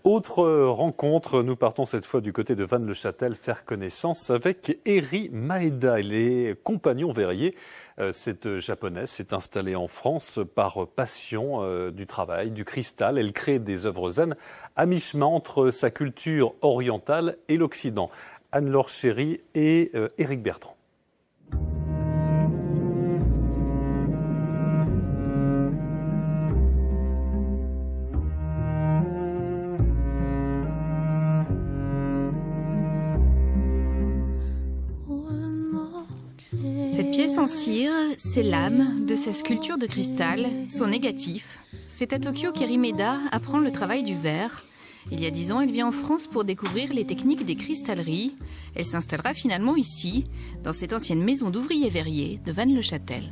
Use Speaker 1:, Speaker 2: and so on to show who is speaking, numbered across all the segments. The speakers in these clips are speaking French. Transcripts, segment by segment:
Speaker 1: Autre rencontre, nous partons cette fois du côté de Vannes-le-Châtel faire connaissance avec Eri Maeda. Elle est compagnon verrier. Cette japonaise s'est installée en France par passion du travail, du cristal. Elle crée des œuvres zen à mi-chemin entre sa culture orientale et l'Occident. Anne-Laure Chéry et Éric Bertrand.
Speaker 2: Cette pièce en cire, c'est l'âme de sa sculpture de cristal, son négatif. C'est à Tokyo qu'Eri Maeda apprend le travail du verre. Il y a 10 ans, elle vient en France pour découvrir les techniques des cristalleries. Elle s'installera finalement ici, dans cette ancienne maison d'ouvriers verriers de Vannes-le-Châtel.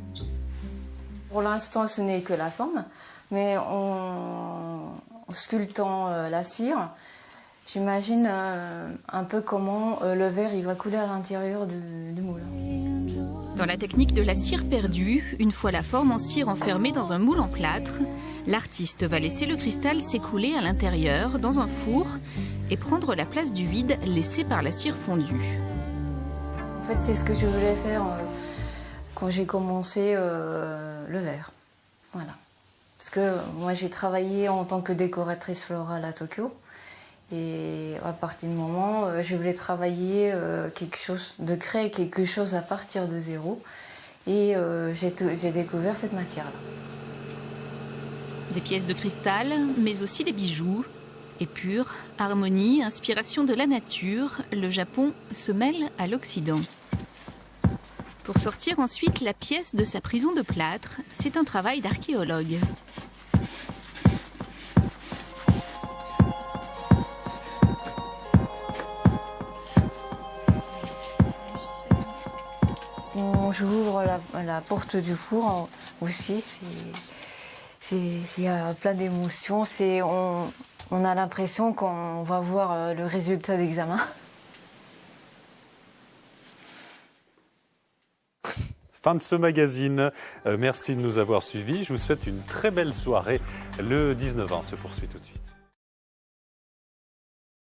Speaker 3: Pour l'instant, ce n'est que la forme, mais en sculptant la cire, j'imagine un peu comment le verre il va couler à l'intérieur du moule.
Speaker 2: Dans la technique de la cire perdue, une fois la forme en cire enfermée dans un moule en plâtre, l'artiste va laisser le cristal s'écouler à l'intérieur, dans un four, et prendre la place du vide laissé par la cire fondue.
Speaker 3: En fait, c'est ce que je voulais faire quand j'ai commencé le verre. Voilà. Parce que moi, j'ai travaillé en tant que décoratrice florale à Tokyo. Et à partir du moment, je voulais travailler quelque chose, de créer quelque chose à partir de zéro. Et j'ai découvert cette matière-là.
Speaker 2: Des pièces de cristal, mais aussi des bijoux. Épure, harmonie, inspiration de la nature, le Japon se mêle à l'Occident. Pour sortir ensuite la pièce de sa prison de plâtre, c'est un travail d'archéologue.
Speaker 3: J'ouvre la porte du four aussi, il y a plein d'émotions. On a l'impression qu'on va voir le résultat d'examen.
Speaker 1: Fin de ce magazine. Merci de nous avoir suivis. Je vous souhaite une très belle soirée. Le 19-20 se poursuit tout de suite.